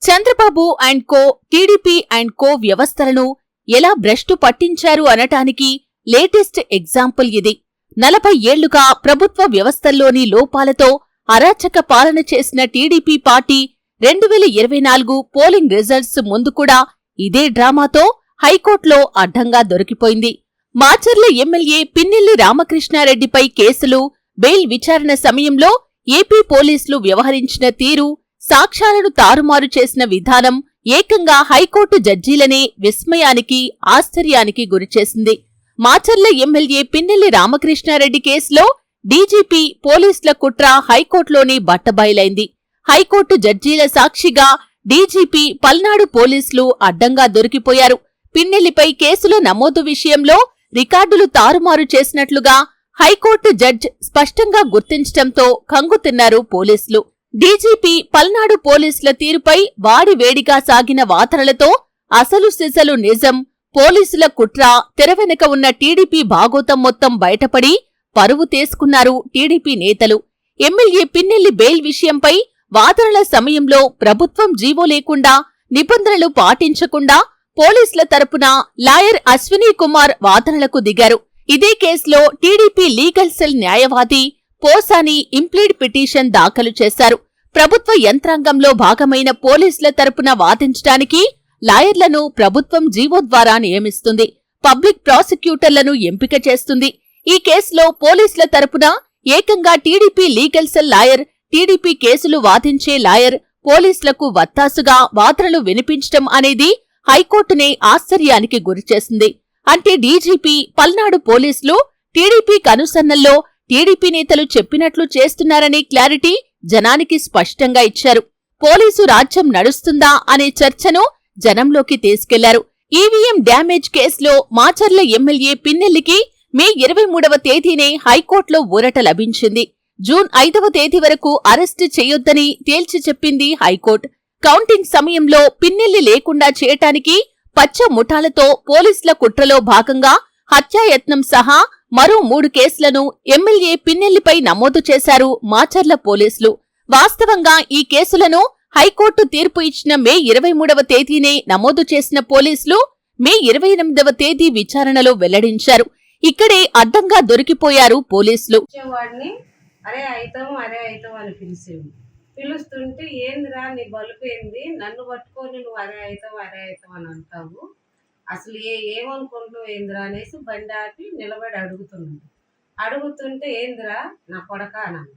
Chandrababu and co, TDP and co వ్యవస్థలను ఎలా భ్రష్టు పట్టించారు అనటానికి లేటెస్ట్ ఎగ్జాంపుల్ ఇది. 40 ఏళ్లుగా ప్రభుత్వ వ్యవస్థల్లోని లోపాలతో అరాచక పాలన చేసిన టీడీపీ పార్టీ 2024 పోలింగ్ రిజల్ట్స్ ముందు కూడా ఇదే డ్రామాతో హైకోర్టులో అడ్డంగా దొరికిపోయింది. మాచర్ల ఎమ్మెల్యే పిన్నెల్లి రామకృష్ణారెడ్డిపై కేసులు, బెయిల్ విచారణ సమయంలో ఏపీ పోలీసులు వ్యవహరించిన తీరు, సాక్ష్యాలను తారుమారు చేసిన విధానం ఏకంగా హైకోర్టు జడ్జీలనే విస్మయానికి, ఆశ్చర్యానికి గురిచేసింది. మాచర్ల ఎమ్మెల్యే పిన్నెల్లి రామకృష్ణారెడ్డి కేసులో డీజీపీ, పోలీసుల కుట్ర హైకోర్టులోనే బట్టబయలైంది. హైకోర్టు జడ్జీల సాక్షిగా డీజీపీ, పల్నాడు పోలీసులు అడ్డంగా దొరికిపోయారు. పిన్నెల్లిపై కేసుల నమోదు విషయంలో రికార్డులు తారుమారు చేసినట్లుగా హైకోర్టు జడ్జ్ స్పష్టంగా గుర్తించటంతో కంగుతిన్నారు పోలీసులు. డీజీపీ, పల్నాడు పోలీసుల తీరుపై వాడివేడిగా సాగిన వాదనలతో అసలు సిసలు నిజం, పోలీసుల కుట్ర, తెరవెనక ఉన్న టీడీపీ భాగోతం మొత్తం బయటపడి పరువు తీసుకున్నారు టీడీపీ నేతలు. ఎమ్మెల్యే పిన్నెల్లి బెయిల్ విషయంపై వాదనల సమయంలో ప్రభుత్వం జీవో లేకుండా, నిబంధనలు పాటించకుండా పోలీసుల తరపున లాయర్ అశ్వినీ కుమార్ వాదనలకు దిగారు. ఇదే కేసులో టీడీపీ లీగల్ సెల్ న్యాయవాది పోసాని ఇంప్లీడ్ పిటిషన్ దాఖలు చేశారు. ప్రభుత్వ యంత్రాంగంలో భాగమైన పోలీసుల తరపున వాదించడానికి లాయర్లను ప్రభుత్వం జీవో ద్వారా నియమిస్తుంది. పబ్లిక్ ప్రాసిక్యూటర్లను ఎంపిక చేస్తుంది. ఈ కేసులో పోలీసుల తరపున ఏకంగా TDP legal cell lawyer, TDP కేసులు వాదించే లాయర్ పోలీసులకు వత్తాసుగా వాదనలు వినిపించటం అనేది హైకోర్టునే ఆశ్చర్యానికి గురిచేసింది. అంటే డీజీపీ, పల్నాడు పోలీసులు టీడీపీ కనుసన్నల్లో టీడీపీ నేతలు చెప్పినట్లు చేస్తున్నారనే క్లారిటీ జనానికి స్పష్టంగా ఇచ్చారు. పోలీసు రాజ్యం నడుస్తుందా అనే చర్చను జనంలోకి తీసుకెళ్లారు. ఈవీఎం డ్యామేజ్ కేసులో మాచర్ల ఎమ్మెల్యే పిన్నెల్లికి మే 23వ తేదీనే హైకోర్టులో ఊరట లభించింది. జూన్ 5వ తేదీ వరకు అరెస్టు చేయొద్దని తేల్చి చెప్పింది హైకోర్టు. కౌంటింగ్ సమయంలో పిన్నెల్లి లేకుండా చేయటానికి పచ్చ ముఠాలతో పోలీసుల కుట్రలో భాగంగా హత్యాయత్నం సహా మరో 3 కేసులను ఎమ్మెల్యే పిన్నెల్లిపై నమోదు చేశారు మాచర్ల పోలీసులు. వాస్తవంగా ఈ కేసులను హైకోర్టు తీర్పు ఇచ్చిన మే 23వ తేదీనే నమోదు చేసిన పోలీసులు మే 28వ తేదీ విచారణలో వెల్లడించారు. ఇక్కడే అడ్డంగా దొరికిపోయారు పోలీసులు. అరే అయితాం అని పిలుస్తుంటే ఏందిరా నీ బలుపు ఏంది, నన్ను పట్టుకొని నువ్వు అరే అయితాం అని అంటావు, అసలు ఏమనుకుంటున్నావు ఏందిరా అనేసి బండి ఆపి నిలబడి అడుగుతుంటే ఏందిరా నా కొడక అన్నాను.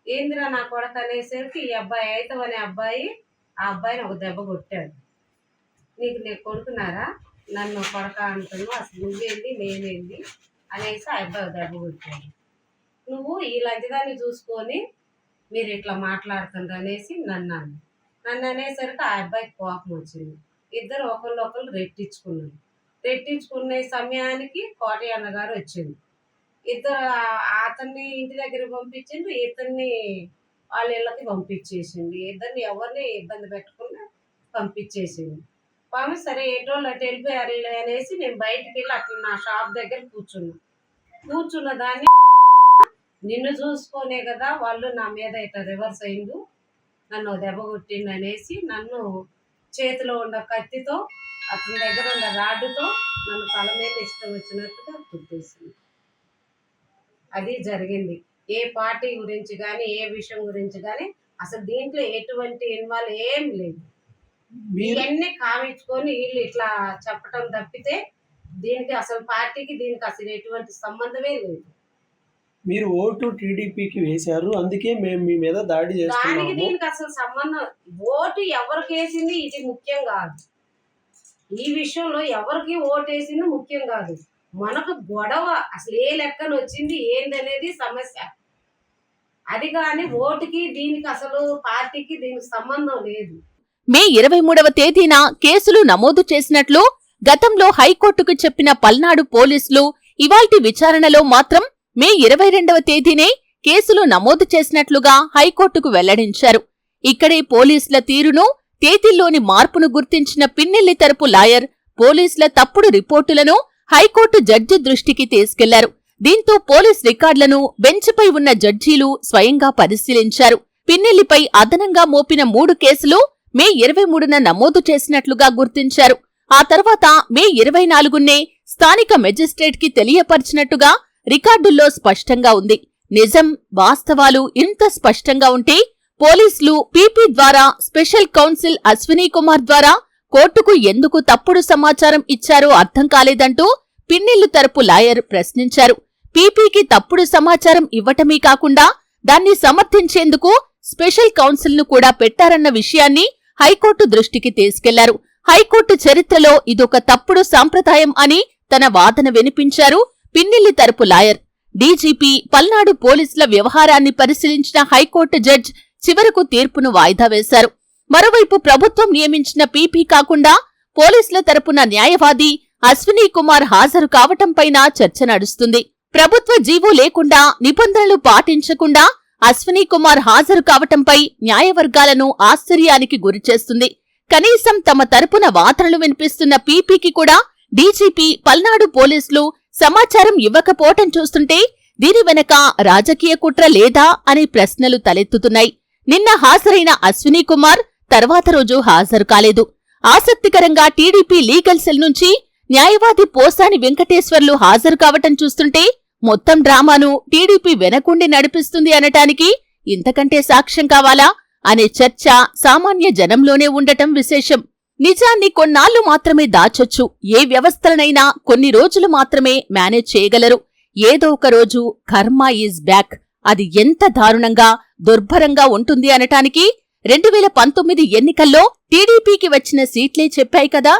ఏందిరా నా కొడక అనేసరికి ఈ అబ్బాయి అయితాం అనే అబ్బాయి ఆ అబ్బాయిని ఒక దెబ్బ కొట్టాడు. నీకు నేను కొడుకున్నారా, నన్ను కొడక అంటున్నావు, అసలు నువ్వేంది నేనేంది అనేసి ఆ అబ్బాయి దెబ్బ కొట్టాడు. నువ్వు ఈ లంచదాన్ని చూసుకొని మీరు ఇట్లా మాట్లాడుతుంది అనేసి నన్ను అనేసరికి ఆ అబ్బాయికి కోపం వచ్చింది. ఇద్దరు ఒకళ్ళు రెట్టించుకునే సమయానికి కోటయ్య అన్నగారు వచ్చింది. ఇద్దరు అతన్ని ఇంటి దగ్గర పంపించింది, ఇతన్ని వాళ్ళ ఇళ్ళకి పంపించేసింది. ఇద్దరిని ఎవరిని ఇబ్బంది పెట్టకుండా పంపించేసింది. సరే ఎటోళ్ళు అటు వెళ్ళిపోయారు అనేసి నేను బయటికి వెళ్ళి అట్లా నా షాప్ దగ్గర కూర్చున్న దాన్ని నిన్ను చూసుకునే కదా వాళ్ళు నా మీద ఇట్లా రివర్స్ అయిండు, నన్ను దెబ్బ కొట్టిండు అనేసి నన్ను చేతిలో ఉన్న కత్తితో, అతని దగ్గర ఉన్న రాడ్డుతో నన్ను తల మీద ఇష్టం వచ్చినట్టుగా గుర్తిస్తుంది. అది జరిగింది. ఏ పార్టీ గురించి కానీ, ఏ విషయం గురించి కానీ అసలు దీంట్లో ఎటువంటి ఇన్వాల్వ్ ఏం లేదు. ఇవన్నీ కావించుకొని వీళ్ళు ఇట్లా చెప్పటం తప్పితే దీనికి అసలు పార్టీకి దీనికి అసలు ఎటువంటి సంబంధమే లేదు. మీరు ఓటు టీడీపీకి వేశారు, అందుకే మేము మీ మీద దాడి చేస్తున్నాము. దానికి దీనికి అసలు సంబంధం, ఓటు ఎవరికి వేసింది ఇది ముఖ్యం కాదు. ఈ విషయంలో ఎవరికి ఓటు వేసింది ముఖ్యం కాదు. మనకు గొడవ అసలు ఏ లెక్కన వచ్చింది ఏందనేది సమస్య. అది కానీ ఓటుకి దీనికి అసలు పార్టీకి దీనికి సంబంధం లేదు. మే 23వ తేదీన కేసులు నమోదు చేసినట్లు గతంలో హైకోర్టుకు చెప్పిన పల్నాడు పోలీసులు ఇవాల్టి విచారణలో మాత్రం మే 22వ తేదీనే కేసులు నమోదు చేసినట్లుగా హైకోర్టుకు వెల్లడించారు. ఇక్కడే పోలీసుల తీరును, తేదీల్లోని మార్పును గుర్తించిన పిన్నెల్లి తరపు లాయర్ పోలీసుల తప్పుడు రిపోర్టులను హైకోర్టు జడ్జి దృష్టికి తీసుకెళ్లారు. దీంతో పోలీస్ రికార్డులను బెంచ్పై ఉన్న జడ్జీలు స్వయంగా పరిశీలించారు. పిన్నెల్లిపై అదనంగా మోపిన 3 కేసులు మే 23న నమోదు చేసినట్లుగా గుర్తించారు. ఆ తర్వాత మే 24నే స్థానిక మెజిస్ట్రేట్కి తెలియపరిచినట్టుగా రికార్డుల్లో స్పష్టంగా ఉంది. నిజం, వాస్తవాలు ఇంత స్పష్టంగా ఉంటే పోలీసులు పీపీ ద్వారా స్పెషల్ కౌన్సిల్ అశ్వినీ కుమార్ ద్వారా కోర్టుకు ఎందుకు తప్పుడు సమాచారం ఇచ్చారో అర్థం కాలేదంటూ పిన్నెల్లు తరపు లాయర్ ప్రశ్నించారు. పీపీకి తప్పుడు సమాచారం ఇవ్వటమే కాకుండా దాన్ని సమర్థించేందుకు స్పెషల్ కౌన్సిల్ను కూడా పెట్టారన్న విషయాన్ని హైకోర్టు దృష్టికి తీసుకెళ్లారు. హైకోర్టు చరిత్రలో ఇదొక తప్పుడు సాంప్రదాయం అని తన వాదన వినిపించారు పిన్నెల్లి తరపు లాయర్. డీజీపీ పల్నాడు పోలీసుల వ్యవహారాన్ని పరిశీలించిన హైకోర్టు జడ్జ్ చివరకు తీర్పును వాయిదా వేశారు. మరోవైపు ప్రభుత్వం నియమించిన పీపీ కాకుండా పోలీసుల తరపున న్యాయవాది అశ్వినీ కుమార్ హాజరు కావటంపైన చర్చ నడుస్తుంది. ప్రభుత్వ జీవో లేకుండా, నిబంధనలు పాటించకుండా అశ్వినీ కుమార్ హాజరు కావటంపై న్యాయవర్గాలను ఆశ్చర్యానికి గురిచేస్తుంది. కనీసం తమ తరపున వాదనలు వినిపిస్తున్న పీపీకి కూడా డీజీపీ పల్నాడు పోలీసులు సమాచారం ఇవ్వకపోవటం చూస్తుంటే దీని వెనక రాజకీయ కుట్ర లేదా అనే ప్రశ్నలు తలెత్తుతున్నాయి. నిన్న హాజరైన అశ్వినీ కుమార్ తర్వాత రోజు హాజరు కాలేదు. ఆసక్తికరంగా టీడీపీ లీగల్ సెల్ నుంచి న్యాయవాది పోసాని వెంకటేశ్వర్లు హాజరు కావటం చూస్తుంటే మొత్తం డ్రామాను టీడీపీ వెనకుండి నడిపిస్తుంది అనటానికి ఇంతకంటే సాక్ష్యం కావాలా అనే చర్చ సామాన్య జనంలోనే ఉండటం విశేషం. నిజాన్ని కొన్నాళ్లు మాత్రమే దాచొచ్చు. ఏ వ్యవస్థలనైనా కొన్ని రోజులు మాత్రమే మేనేజ్ చేయగలరు. ఏదో ఒక రోజు కర్మ ఈజ్ బ్యాక్. అది ఎంత దారుణంగా, దుర్భరంగా ఉంటుంది అనటానికి 2019 ఎన్నికల్లో టీడీపీకి వచ్చిన సీట్లే చెప్పాయి కదా.